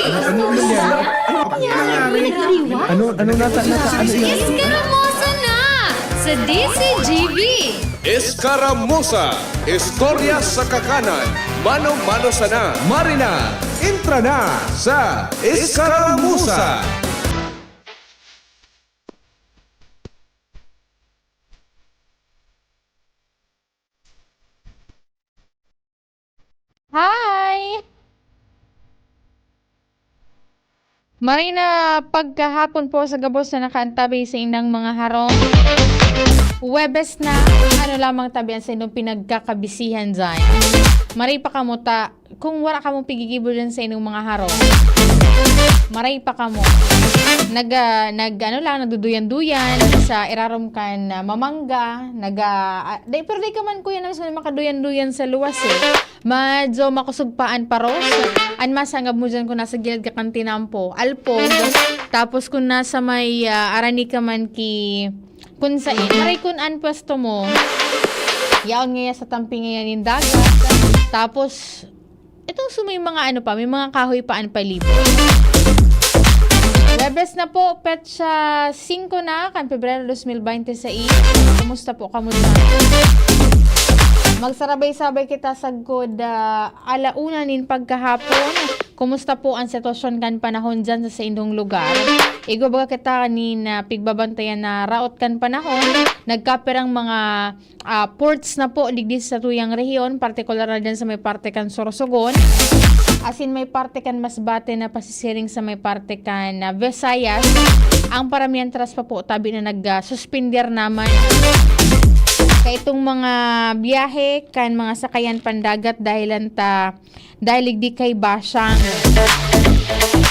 Ano nasa ano yan? Iskaramuza na sa DCGV. Escaramuza, istorya sa kakanan, mano-mano sana. Marina, intra na sa Escaramuza. Hi! Marina, pagkahapon po sa gabos na nakaantabi sa inang mga harong. Webes na, ano lamang tabihan sa inyong pinagkakabisihan dyan. Maray pa kamuta, kung wala ka mong pigigibol dyan sa inyong mga harong. Maray pa ka mo. Nagduduyan-duyan sa irarom kan mamangga. Pero di ka man kuya na makaduyan-duyan sa luwas eh. Madyo makusugpaan paros. An masangab mo dyan kung nasa gilid ka kan tinampo. Alpog. Tapos kung nasa may arani ka man ki kung saan. Maray kung an pwesto mo. Yaon ngaya sa tamping ngayon yung dagat. Tapos itong sumay mga ano pa, may mga kahoy paan palibo. Webes na po, petsa 5 na, kan Pebrero 2026. Kumusta po kamusta? Magsarabay-sabay kita sa good alauna nin pagkahapon. Kumusta po ang sitwasyon kan panahon dyan sa inyong lugar? Igo baga kita kanina pigbabantayan na raot kan panahon. Nagkaperang mga ports na po digdi sa tuyang rehiyon, partikular na dyan sa may parte kan Sorsogon. As in may parte kan Masbate na pasisiring sa may parte kan Visayas. Ang paramihan tras pa po tabi na nag-suspender naman. Kaya itong mga biyahe kan mga sakayan pandagat dahil di kay basyang.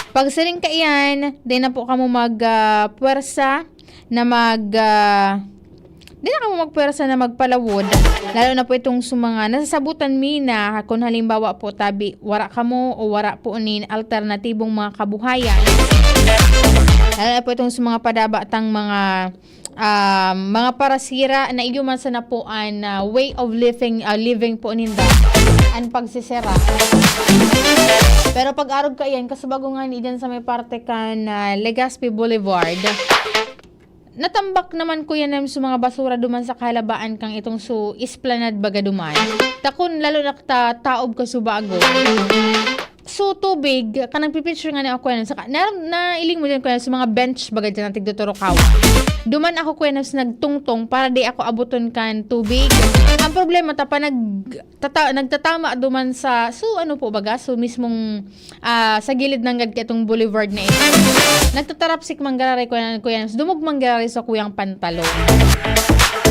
Pag siring kaiyan, di na po kamo magpuwersa na magpuwersa na magpalawod. Lalo na po itong mga nasasabutan mina kung halimbawa po tabi wara kamo o wara po nin alternatibong mga kabuhayan. Lalo na po itong mga padabatang mga parasira na iyumansa na po an way of living po ninda ang pagsisira. Pero pag arog ka yan, kasubago nga ni dyan sa may parte kan Legazpi Boulevard, natambak naman ko yan sa mga basura duman sa kalabaan kang itong Esplanade baga duman. Takon lalo na taob ka subago. So tubig, kanang pipicture nga ni ako yan. Nailing mo dyan ko yan sa mga bench baga dyan natin duturo kawan. Duman ako ko yan sa nagtungtong para di ako abuton kan tubig. Ang problema nagtatama duman sa mismong sa gilid ng itong boulevard na ito. Nagtatarapsik manggaray ko yan. Dumog manggaray sa kuyang pantalon.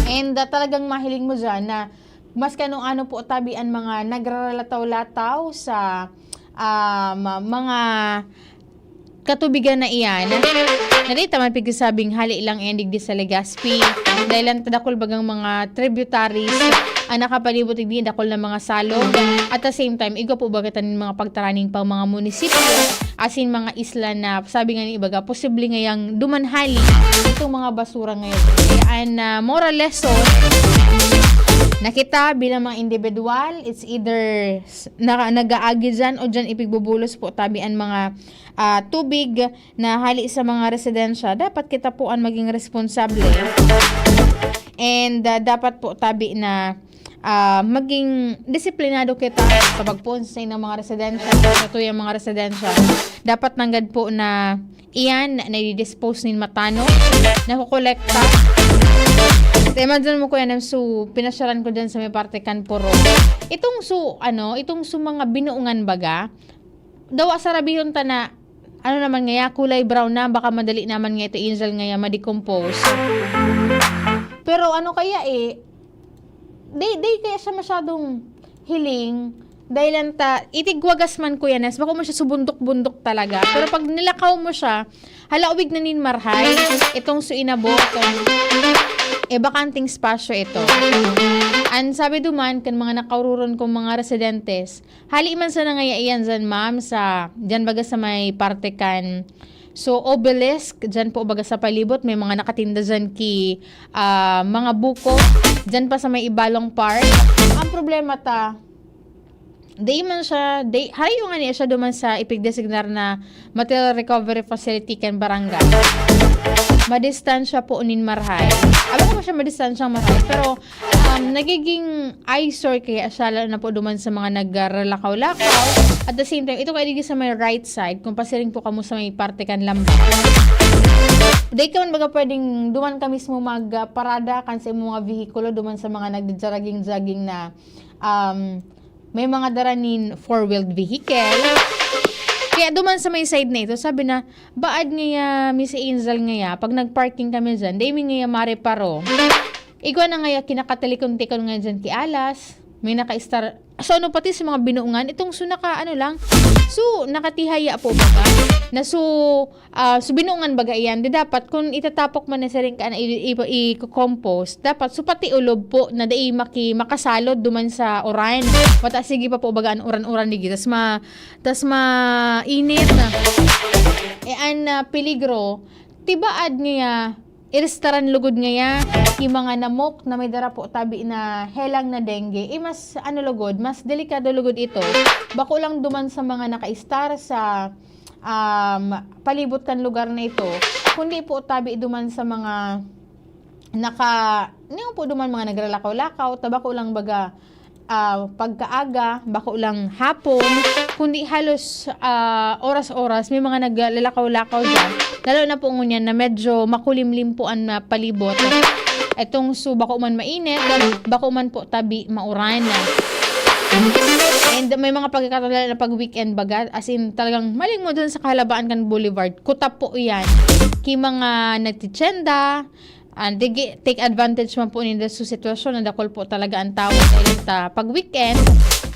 And talagang mahiling mo dyan na mas kanong ano po tabian mga nagraralataw-lataw sa mga katubigan na iyan. Narita man pigsabing hali lang endig di sa Legazpi. Dahil lang tadakol bagang mga tributaries ang nakapalibot di dakol na mga salog. At the same time, igo po bagatan mga pagtaraning pang mga munisipyo asin mga isla na sabi nga ni ibaga posible ngayang dumanhali itong mga basura ngayon. Kaya moral lesson nakita bilang mga individual, it's either nag-aagi dyan o dyan ipigbubulos po tabian mga tubig na hali sa mga residensya. Dapat kita po ang maging responsable. And dapat po tabi na maging disiplinado kita sa pagponsay ng mga residensya. Ito yung mga residensya. Dapat nanggad po na iyan na i-dispose nin matano, na kukolekta. Imagine mo ko yan, pinasyaran ko dyan sa may parte kan Puro. Itong mga binuungan baga, daw asarabihon ta na, naman ngaya, kulay brown na, baka madali naman nga ito angel ngaya ma-decompose. Pero kaya di kaya siya masyadong hiling, dahil itigwagas man ko yan, baka mo siya subundok-bundok talaga. Pero pag nilakaw mo siya, halawig na nin marhay, itong inabot, bakanting spasyo ito. Ang sabi duman, kan mga nakaururon kong mga residentes, hali man sa nangayayan dyan, ma'am, dyan baga sa may parte kan Obelisk, dyan po baga sa palibot, may mga nakatinda dyan mga buko, dyan pa sa may Ibalong Park. Ang problema Day man siya, harayo nga niya siya duman sa ipigdesignar na Material Recovery Facility kan barangay. Madistansya po unin marhay. Alam ko siya madistansyang marhay, pero nagiging eyesore kaya siya lalo na po duman sa mga nagrelakaw-lakaw. At the same time, ito kaya sa may right side, kung pasiring po kamo sa may parte kan lamba. Day ka man baga pwedeng duman ka mismo magparada kan sa mga vehikulo duman sa mga nagjogging na may mga daranin four-wheeled vehicle. Kaya duman sa may side na ito, sabi na, baad ngaya, Miss Angel ngaya, pag nag-parking kami dyan, day mi ngaya mareparo. Ikaw na ngaya, kinakatalikon-tikon nga dyan ki Alas, may naka-star. So, ano pati sa mga binuungan, itong nakatihaya po baga, na binuungan baga iyan, di dapat, kung itatapok man na sa rin ka na i-compost, dapat, pati ulob po, na dai makasalod duman sa oran. Wata, sige pa po baga, oran-oran ligi, tas mainit na. Peligro, tibaad niya, iristaran lugod ngaya, yung mga namok na may dara po tabi na helang na dengue, mas lugod, mas delikado lugod ito. Bako lang duman sa mga naka-star sa palibot kan lugar na ito, kundi po tabi duman sa mga niyo po duman mga nagrelakaw-lakaw, tabako lang baga pagkaaga, bako lang hapon, kundi halos oras-oras may mga naglalakaw-lakaw dyan. Lalo na po ngunyan na medyo makulimlim po ang palibot. Etong bako man mainit, bako man po tabi mauran. And may mga pagkakataon na pag weekend baga, as in talagang maling mo dun sa Kahalabaan kan Boulevard, kutap po yan. Ki mga nagtitsenda, take advantage man po nila sa sitwasyon na dakol po talaga ang tawag pag weekend,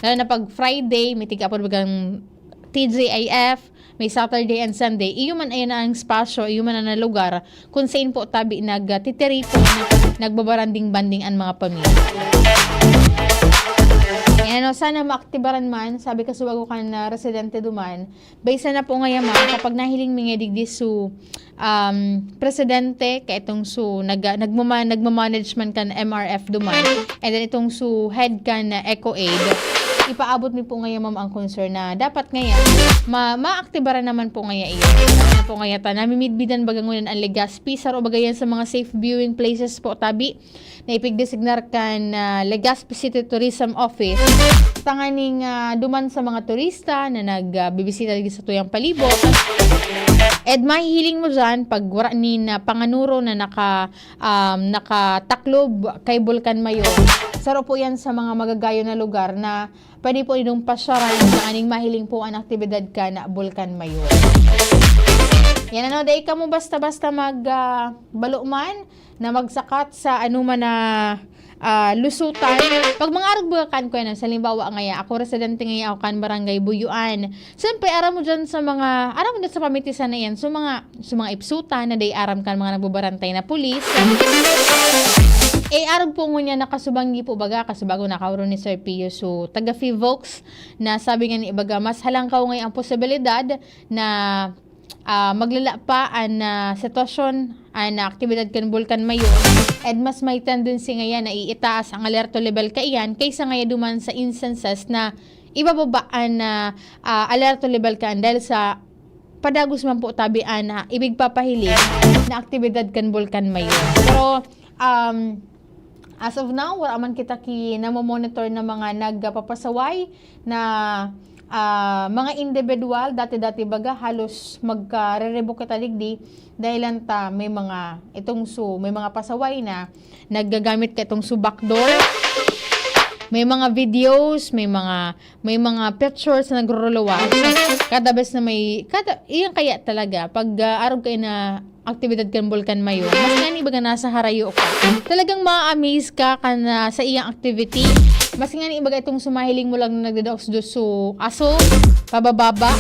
lalo na pag Friday, may tiga po bagang TJIF, may Saturday and Sunday, iyo man ayan ang spasyo, iyo man na lugar kung saan po tabi nagtitirito, nagbabaranding-banding ang mga pamilya. Sana maaktibaran man, sabi ka suwago ka na residente duman, baysa na po ngayon man, kapag nahiling mga digdi su presidente, kaya itong nagmamanage man ka na MRF duman, and then itong head ka na EcoAid, ipaabot mi po ngayon ma'am ang concern na dapat ngayon maaktibaran naman po ngayon iyo. Na po ngayon namimidbidan bagangunan ang Legazpi saro bagayan sa mga safe viewing places po tabi na ipigdesignar kan Legazpi City Tourism Office tanganing duman sa mga turista na nagbibisita sa tuyang palibot. Mahihiling mo dyan pag wala ni na panganuro na nakataklob kay Bulkan Mayon. Saro po yan sa mga magagayo na lugar na pwede po idong pasyaran na aning mahiling po ang aktibidad ka na Bulkan Mayon. Yan day ka mo basta-basta magbaluman na magsakat sa anuman na lusutan. Pag mga arugbakan ko yan, sa limbawa ngaya, ako residente ngaya ako kan Barangay Buyuan. Siyempre, aram mo dyan sa pamitisan na yan, so mga ipsutan na day aram kan mga nagbubarantay na pulis. Arog po ngunya nakasubanggi po baga, kasubago nakawro ni Sir Pio, so taga Fivox, na sabi nga ni ibaga, mas halangkaw ngayon ang posibilidad na maglala pa ang sitwasyon na aktibidad kan Bulkan Mayon, and mas may tendency ngayon na iitaas ang alerto level kaiyan kaysa ngayon duman sa instances na ibababaan na alerto level kan dahil sa padagos man po tabian na ibig papahiling na aktibidad kan Bulkan Mayon. Pero as of now, wala man kita namomonitor na mga nagpapasaway na mga individual, dati-dati baga, halos magre-revoke kita ligdi dahil may mga may mga pasaway na naggagamit ka itong backdoor. May mga videos, may mga pictures na nagro-rollowa. Kada bes na iyan kaya talaga, pag arog kayo na aktibidad kan Bulkan Mayon, mas nga baga nasa harayo ka. Talagang ma-amaze ka sa iyang activity. Mas nga baga itong sumahiling mo lang nagdadaos-dos so aso, pabababa.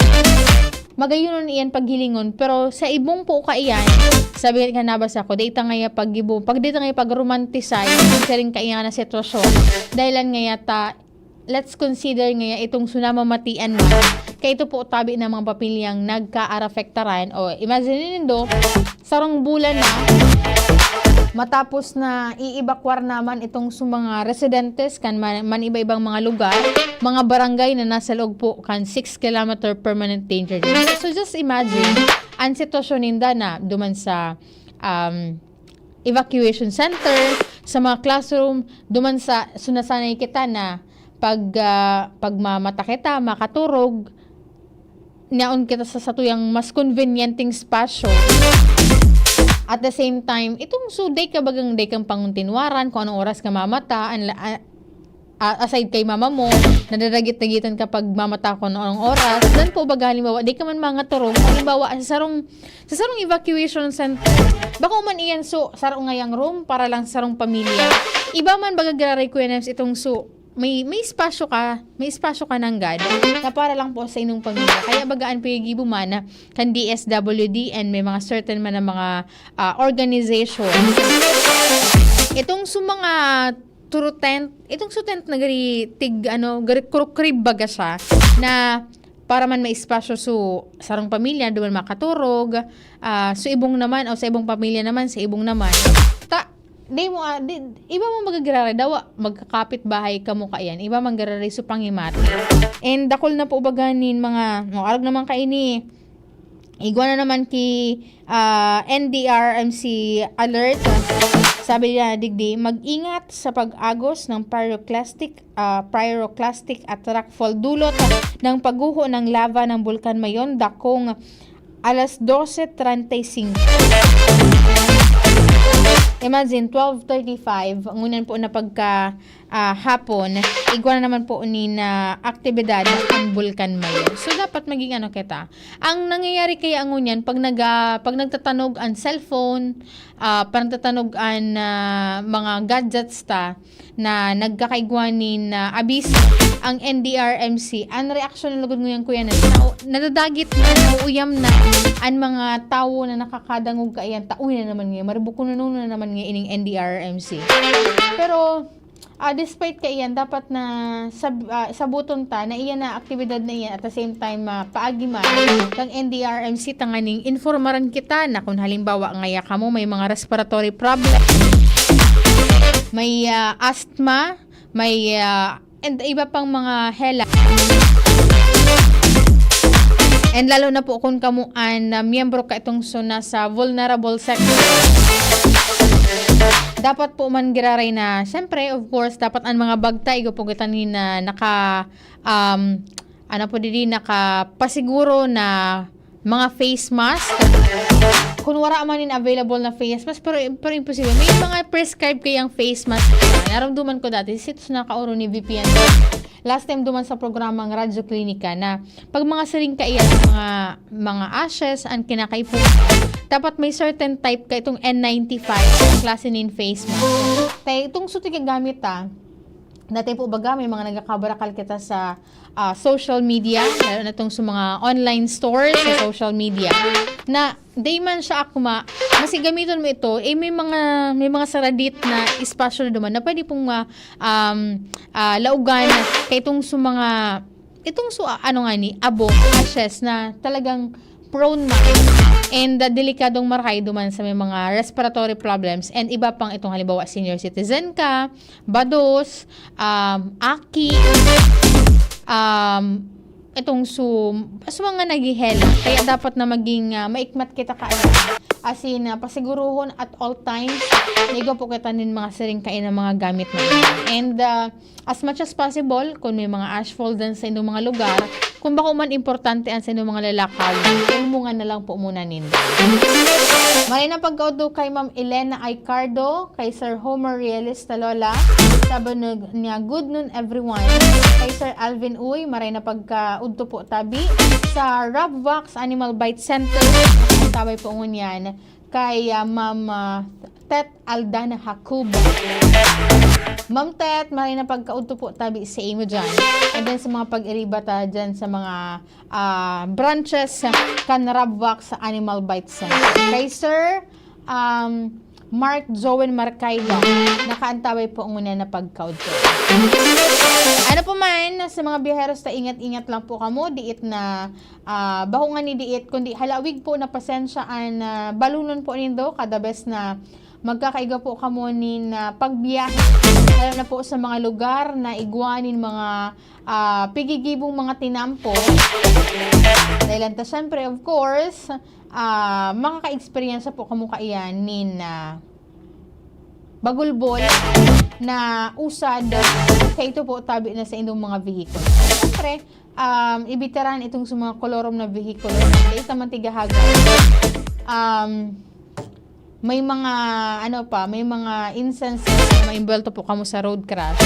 Magayunon iyan paghilingon, pero sa ibong po ka iyan, sabi nga nabasa ko, data ngaya pag-romanticize, sa rin kaiyan na sitwasyon. Dahilan ngaya let's consider ngaya itong sunamamatian mo. Kaya ito po tabi ng mga papilyang nagka-arafektaran, o imagine nindo, sarong bulan na, matapos na iibakwar naman itong mga residentes kan man iba-ibang mga lugar, mga barangay na nasa loob po kan 6 kilometer permanent danger zone. So just imagine ang sitwasyon ninda na duman sa evacuation center, sa mga classroom, duman sa sunasanay kita na pag mamata kita, makaturog, naon kita sa satuyang mas convenienting spasyo. At the same time, itong suday ka bagang day kang panguntinwaran kung anong oras ka mamata, aside kay mama mo, nadadagit-dagitan ka pag mamata kung anong oras, dan po baga halimbawa, day ka man mga turong, halimbawa, sa sarong evacuation center, baka man iyan sarong ngayang room para lang sa sarong pamilya. Iba man baga gararay ko yan itong may espasyo ka ng God na para lang po sa inyong pamilya. Kaya bagaan po yung gibumana kan DSWD and may mga certain man na mga organization. Itong mga turo tent, itong tent na gari kurukrib baga siya na para man may espasyo sarong pamilya, doon makaturog, so ibong naman, o sa ibong pamilya naman, sa ibong naman. Iba mo magagarare daw magkakapit bahay ka mo kayan, iba magagarare so pangimat. And dakol na po baganin mga arag naman kaini igwa na naman ki NDRMC alert. Sabi niya digdi, mag-ingat sa pag-agos ng pyroclastic at rockfall dulot ng pagguho ng lava ng Bulkan Mayon dakong alas 12:35. Imagine, 12:35, ngunan po na hapon, igwa na naman po ni na aktibidad ng Bulkan Mayon. So, dapat maging kita. Ang nangyayari kaya ang ngunyan, pag nagtatanog ang cellphone, pag nagtatanog ang mga gadgets na nagkakaigwanin na abiso, ang NDRMC, ang reaksyon ng lugod nguyan kuya na nadadagit na, nauuyam na, ang mga tao na nakakadangog kaayan, tauin na naman ngayon, maribukununo na naman ngayon ining NDRMC. Pero, despite kaiyan, dapat na sabuton ta na iyan na aktibidad na iyan at the same time paagiman kang NDRMC tanganing informaran kita na kung halimbawa ngaya ka mo may mga respiratory problem, may asthma, may and iba pang mga hela. And lalo na po kung kamuan na miyembro ka itong nasa vulnerable sector. Dapat po man giraray na, syempre, of course, dapat ang mga bagta, igopugitan na nakapasiguro na mga face mask. Kung wala man available na face mask, pero imposible. May mga prescribe kayang face mask. Naramduman ko dati, sitos na kauro ni VPN. Last time duman sa programang Radyo Klinika na pag mga siring kaiyan, mga ashes, ang kinakaipo, dapat may certain type ka itong N95 klase nin face mask. Tay itong suti gamit dati po baga may mga nagkakabarakal kita sa social media, lalo na itong sa mga online stores sa social media na day man siya akuma, kasi gamiton mo ito, may mga saradit na espasyo na duman na pwede pong laugan kay itong sa mga abo, ashes na talagang prone na and delikadong marakay duman sa may mga respiratory problems and iba pang itong halimbawa senior citizen ka, bados, aki, itong mga naghihela. Kaya dapat na maging maikmat kita as in, pasiguruhon at all times nigo po kita nin mga siring kain ng mga gamit na and as much as possible kung may mga asphalt din sa inyong mga lugar, kung baka man importante ang sa inyong mga lalakad, umungan na lang po muna ninyo. Maray na pagkaudo kay Ma'am Elena Aicardo, kay Sir Homer Rieles Talola, sabi niya, good noon everyone. Kay Sir Alvin Uy, maray na pagkaudto po tabi. Sa Robvox Animal Bite Center, tabay po ngunyan. Kay Ma'am Tet Aldana Hakub. Ma'am Tet, maray na pagkaudto po tabi sa imo dyan. And then sa mga pag-iribata dyan sa mga branches kan Robvox Animal Bite Center. Kay Sir Mark Jowen Marcaiba, nakaantabay po muna na pagkaudto. Ano po man, sa mga biyaheros na ingat-ingat lang po kamo, diit na bahungan ni diit, kundi halawig po na pasensyaan balunon po nindo, kada best na magkakaiga po kamo ni na pagbiyahe. Alam na po sa mga lugar na iguanin mga pigigibong mga tinampo. Dahil anta syempre, of course, makaka-experience po kamo kaiyan ni na bagulbol na usad kaya ito po tabi na sa inyong mga vehicle. Siyempre, ibitaran itong sa mga kolorom na vehicle dahil sa mantigahaga. May mga may mga instances na maimbelto po kamo sa road crash.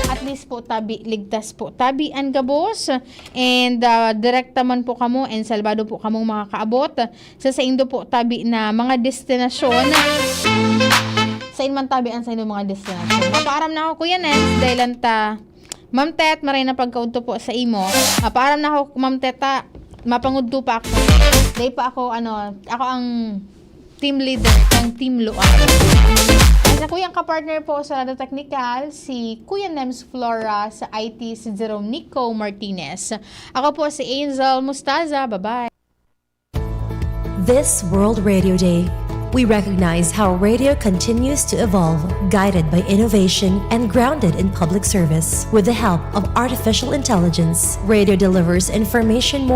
At least po tabi ligtas po tabian ka boss, and direkta man po kamo and salbado po kamo makakaabot sa indo po tabi na mga destinasyon. Sa inman tabian sa inyong mga destinasyon. Mapaaram na ako Kuya Nens dahil anta Ma'am Tet, maray na pagkaunto po sa imo. Mapaaram na ako Ma'am Teta, mapangudto pa ako. Dahil pa ako ako ang team leader ng Team Luan. At ako yung kapartner po sa Rado Technical, si Kuya Nems Flora, sa IT si Jerome Nico Martinez. Ako po si Angel Mustaza. Bye-bye. This World Radio Day, we recognize how radio continues to evolve, guided by innovation and grounded in public service. With the help of artificial intelligence, radio delivers information more